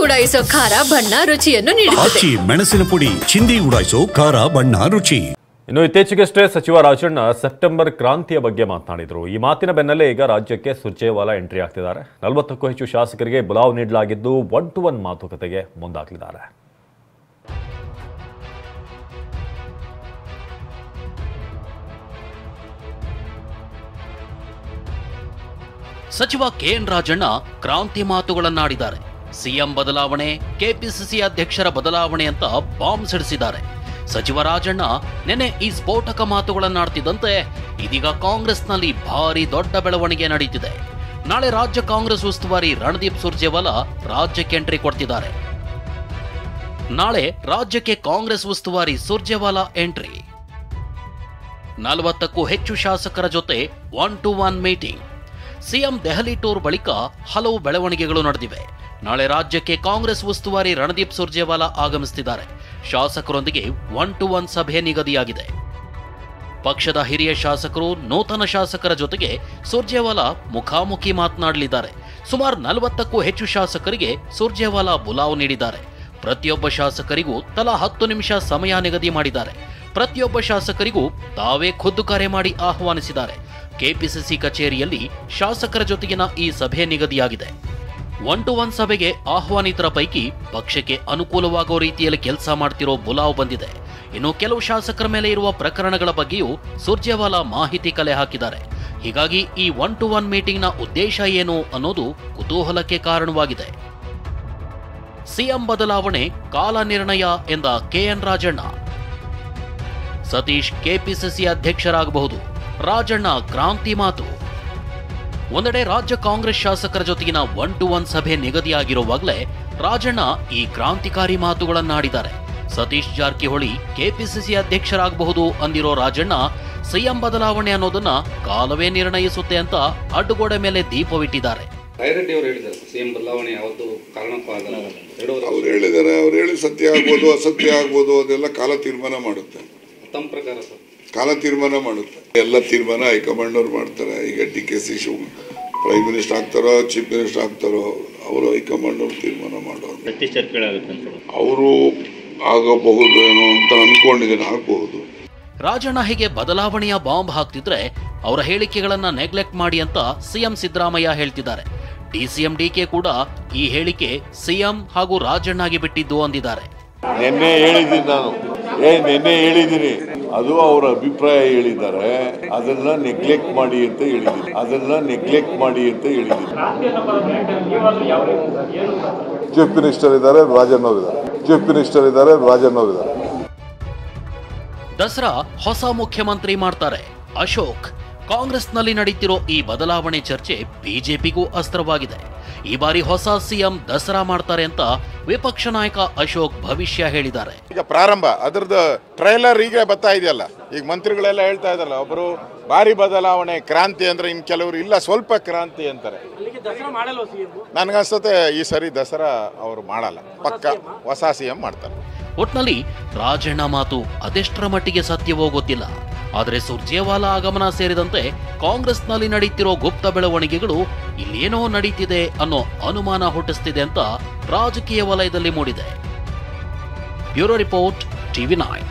ಉಡಾಯಿಸೋ ಖಾರ ಬಣ್ಣ ರುಚಿಯನ್ನು ನೀಡುತ್ತದೆ. ಮೆಣಸಿನ ಪುಡಿ ಚಿಂದಿ ಉಡಾಯಿಸೋ ಖಾರ ಬಣ್ಣ ರುಚಿ. ಇನ್ನು ಇತ್ತೀಚೆಗಷ್ಟೇ ಸಚಿವ ರಾಜಣ್ಣ ಸೆಪ್ಟೆಂಬರ್ ಕ್ರಾಂತಿಯ ಬಗ್ಗೆ ಮಾತನಾಡಿದರು. ಈ ಮಾತಿನ ಬೆನ್ನಲ್ಲೇ ಈಗ ರಾಜ್ಯಕ್ಕೆ ಸುರ್ಜೇವಾಲಾ ಎಂಟ್ರಿ ಆಗ್ತಿದ್ದಾರೆ. 40ಕ್ಕೂ ಹೆಚ್ಚು ಶಾಸಕರಿಗೆ ಬುಲಾವ್ ನೀಡಲಾಗಿದ್ದು 1-to-1 ಮಾತುಕತೆಗೆ ಮುಂದಾಗಲಿದ್ದಾರೆ. ಸಚಿವ ಕೆಎನ್ ರಾಜಣ್ಣ ಕ್ರಾಂತಿ ಮಾತುಗಳನ್ನಾಡಿದ್ದಾರೆ. ಸಿಎಂ ಬದಲಾವಣೆ, ಕೆಪಿಸಿಸಿ ಅಧ್ಯಕ್ಷರ ಬದಲಾವಣೆ ಅಂತ ಬಾಂಬ್ ಸಿಡಿಸಿದ್ದಾರೆ. ಸಚಿವ ರಾಜಣ್ಣ ನೆನೆ ಈ ಸ್ಫೋಟಕ ಮಾತುಗಳನ್ನಾಡ್ತಿದ್ದಂತೆ ಇದೀಗ ಕಾಂಗ್ರೆಸ್ನಲ್ಲಿ ಭಾರಿ ದೊಡ್ಡ ಬೆಳವಣಿಗೆ ನಡೀತಿದೆ. ನಾಳೆ ರಾಜ್ಯ ಕಾಂಗ್ರೆಸ್ ಉಸ್ತುವಾರಿ ರಣದೀಪ್ ಸುರ್ಜೇವಾಲಾ ರಾಜ್ಯಕ್ಕೆ ಎಂಟ್ರಿ ಕೊಡ್ತಿದ್ದಾರೆ. ನಾಳೆ ರಾಜ್ಯಕ್ಕೆ ಕಾಂಗ್ರೆಸ್ ಉಸ್ತುವಾರಿ ಸುರ್ಜೇವಾಲಾ ಎಂಟ್ರಿ. 40ಕ್ಕೂ ಹೆಚ್ಚು ಶಾಸಕರ ಜೊತೆ 1-to-1 meeting. CM Delhi tour ಬಳಿಕ ಹಲವು ಬೆಳವಣಿಗೆಗಳು ನಡೆದಿವೆ. ನಾಳೆ ರಾಜ್ಯಕ್ಕೆ ಕಾಂಗ್ರೆಸ್ ಉಸ್ತುವಾರಿ ರಣದೀಪ್ ಸುರ್ಜೇವಾಲಾ ಆಗಮಿಸುತ್ತಿದ್ದಾರೆ. ಶಾಸಕರೊಂದಿಗೆ 1-to-1 ಸಭೆ ನಿಗದಿಯಾಗಿದೆ. ಪಕ್ಷದ ಹಿರಿಯ ಶಾಸಕರು, ನೂತನ ಶಾಸಕರ ಜೊತೆಗೆ ಸುರ್ಜೇವಾಲಾ ಮುಖಾಮುಖಿ ಮಾತನಾಡಲಿದ್ದಾರೆ. ಸುಮಾರು 40ಕ್ಕೂ ಹೆಚ್ಚು ಶಾಸಕರಿಗೆ ಸುರ್ಜೇವಾಲಾ ಬುಲಾವ್ ನೀಡಿದ್ದಾರೆ. ಪ್ರತಿಯೊಬ್ಬ ಶಾಸಕರಿಗೂ ತಲಾ 10 ನಿಮಿಷ ಸಮಯ ನಿಗದಿ ಮಾಡಿದ್ದಾರೆ. ಪ್ರತಿಯೊಬ್ಬ ಶಾಸಕರಿಗೂ ತಾವೇ ಖುದ್ದು ಕರೆ ಮಾಡಿ ಆಹ್ವಾನಿಸಿದ್ದಾರೆ. ಕೆಪಿಸಿಸಿ ಕಚೇರಿಯಲ್ಲಿ ಶಾಸಕರ ಜೊತೆಗಿನ ಈ ಸಭೆ ನಿಗದಿಯಾಗಿದೆ. 1-to-1 ಸಭೆಗೆ ಆಹ್ವಾನಿತರ ಪೈಕಿ ಪಕ್ಷಕ್ಕೆ ಅನುಕೂಲವಾಗೋ ರೀತಿಯಲ್ಲಿ ಕೆಲಸ ಮಾಡ್ತಿರೋ ಬುಲಾವ್ ಬಂದಿದೆ. ಇನ್ನು ಕೆಲವು ಶಾಸಕರ ಮೇಲೆ ಇರುವ ಪ್ರಕರಣಗಳ ಬಗ್ಗೆಯೂ ಸುರ್ಜೇವಾಲಾ ಮಾಹಿತಿ ಕಲೆ ಹಾಕಿದ್ದಾರೆ. ಹೀಗಾಗಿ ಈ 1-to-1 ಮೀಟಿಂಗ್ನ ಉದ್ದೇಶ ಏನು ಅನ್ನೋದು ಕುತೂಹಲಕ್ಕೆ ಕಾರಣವಾಗಿದೆ. ಸಿಎಂ ಬದಲಾವಣೆ ಕಾಲ ನಿರ್ಣಯ ಎಂದ ಕೆಎನ್ ರಾಜಣ್ಣ. ಸತೀಶ್ ಕೆಪಿಸಿಸಿ ಅಧ್ಯಕ್ಷರಾಗಬಹುದು. ರಾಜಣ್ಣ ಕ್ರಾಂತಿ ಮಾತು. ಒಂದೆಡೆ ರಾಜ್ಯ ಕಾಂಗ್ರೆಸ್ ಶಾಸಕರ ಜೊತೆಗಿನ 1-to-1 ಸಭೆ ನಿಗದಿಯಾಗಿರುವಾಗಲೇ ರಾಜಣ್ಣ ಈ ಕ್ರಾಂತಿಕಾರಿ ಮಾತುಗಳನ್ನಾಡಿದ್ದಾರೆ. ಸತೀಶ್ ಜಾರಕಿಹೊಳಿ ಕೆಪಿಸಿಸಿ ಅಧ್ಯಕ್ಷರಾಗಬಹುದು ಅಂದಿರೋ ರಾಜಣ್ಣ ಸಿಎಂ ಬದಲಾವಣೆ ಅನ್ನೋದನ್ನ ಕಾಲವೇ ನಿರ್ಣಯಿಸುತ್ತೆ ಅಂತ ಅಡ್ಡಗೋಡೆ ಮೇಲೆ ದೀಪವಿಟ್ಟಿದ್ದಾರೆ. ಅವ್ರು ಹೇಳಿ ಸತ್ಯ ಆಗ್ಬೋದು, ಅಸತ್ಯ ಆಗ್ಬೋದು, ಅದೆಲ್ಲ ಕಾಲ ತೀರ್ಮಾನ ಮಾಡುತ್ತೆ. ಕಾಲ ತೀರ್ಮಾನ ಮಾಡುತ್ತೆ. ಎಲ್ಲ ತೀರ್ಮಾನ ಹೈಕಮಾಂಡ್ ಅವ್ರು ಮಾಡ್ತಾರೆ. ಈಗ DK ಪ್ರೈಮ್ ಮಿನಿಸ್ಟರ್ ಆಗ್ತಾರೋ, ಚೀಫ್ ಮಿನಿಸ್ಟರ್ ಆಗ್ತಾರೋ, ಅವರು ಹೈಕಮಾಂಡ್ ಅವ್ರು ತೀರ್ಮಾನ ಮಾಡೋದು. ಅವರು ಆಗಬಹುದು ಏನೋ ಅಂತ ಅನ್ಕೊಂಡಿದ್ದೇನೆ, ಆಗಬಹುದು. ರಾಜಣ್ಣ ಹೀಗೆ ಬದಲಾವಣೆಯ ಬಾಂಬ್ ಹಾಕ್ತಿದ್ರೆ ಅವರ ಹೇಳಿಕೆಗಳನ್ನ ನೆಗ್ಲೆಕ್ಟ್ ಮಾಡಿ ಅಂತ ಸಿಎಂ ಸಿದ್ದರಾಮಯ್ಯ ಹೇಳ್ತಿದ್ದಾರೆ. DCM DK ಕೂಡ ಈ ಹೇಳಿಕೆ ಸಿಎಂ ಹಾಗೂ ರಾಜಣ್ಣಗೆ ಬಿಟ್ಟಿದ್ದು ಅಂದಿದ್ದಾರೆ. ನಿನ್ನೆ ಹೇಳಿದ್ದೀನಿ, ಅದು ಅವರ ಅಭಿಪ್ರಾಯ ಹೇಳಿದ್ದಾರೆ. ಅದನ್ನ ನೆಗ್ಲೆಕ್ಟ್ ಮಾಡಿ ಅಂತ ಹೇಳಿದ್ದೀನಿ. ಚೀಫ್ ಮಿನಿಸ್ಟರ್ ಇದ್ದಾರೆ, ರಾಜಣ್ಣ ಅವರಿದ್ದಾರೆ. ದಸರಾ ಹೊಸ ಮುಖ್ಯಮಂತ್ರಿ ಮಾಡ್ತಾರೆ ಅಶೋಕ್. ಕಾಂಗ್ರೆಸ್ನಲ್ಲಿ ನಡೀತಿರೋ ಈ ಬದಲಾವಣೆ ಚರ್ಚೆ ಬಿಜೆಪಿಗೂ ಅಸ್ತ್ರವಾಗಿದೆ. ಈ ಬಾರಿ ಹೊಸ ಸಿಎಂ ದಸರಾ ಮಾಡ್ತಾರೆ ಅಂತ ವಿಪಕ್ಷ ನಾಯಕ ಅಶೋಕ್ ಭವಿಷ್ಯ ಹೇಳಿದ್ದಾರೆ. ಈಗ ಪ್ರಾರಂಭ ಅದರದ್ದು ಟ್ರೈಲರ್ ಈಗ ಬರ್ತಾ ಇದೆಯಲ್ಲ, ಈಗ ಮಂತ್ರಿಗಳೆಲ್ಲ ಹೇಳ್ತಾ ಇದಾರಲ್ಲ, ಒಬ್ಬರು ಭಾರಿ ಬದಲಾವಣೆ ಕ್ರಾಂತಿ ಅಂದ್ರೆ, ಇನ್ ಕೆಲವರು ಇಲ್ಲ ಸ್ವಲ್ಪ ಕ್ರಾಂತಿ ಅಂತಾರೆ. ನನ್ಗನ್ಸುತ್ತೆ ಈ ಸರಿ ದಸರಾ ಅವರು ಮಾಡಲ್ಲ, ಪಕ್ಕ ಹೊಸ ಸಿಎಂ ಮಾಡ್ತಾರೆ. ಒಟ್ನಲ್ಲಿ ರಾಜಣ್ಣ ಮಾತು ಅದೆಷ್ಟರ ಮಟ್ಟಿಗೆ ಸತ್ಯವೋ ಗೊತ್ತಿಲ್ಲ. ಆದರೆ ಸುರ್ಜೇವಾಲಾ ಆಗಮನ ಸೇರಿದಂತೆ ಕಾಂಗ್ರೆಸ್ನಲ್ಲಿ ನಡೀತಿರೋ ಗುಪ್ತ ಬೆಳವಣಿಗೆಗಳು ಇಲ್ಲೇನೋ ನಡೀತಿದೆ ಅನ್ನೋ ಅನುಮಾನ ಹುಟ್ಟಿಸ್ತಿದೆ ಅಂತ ರಾಜಕೀಯ ವಲಯದಲ್ಲಿ ಮೂಡಿದೆ. Bureau report, TV9.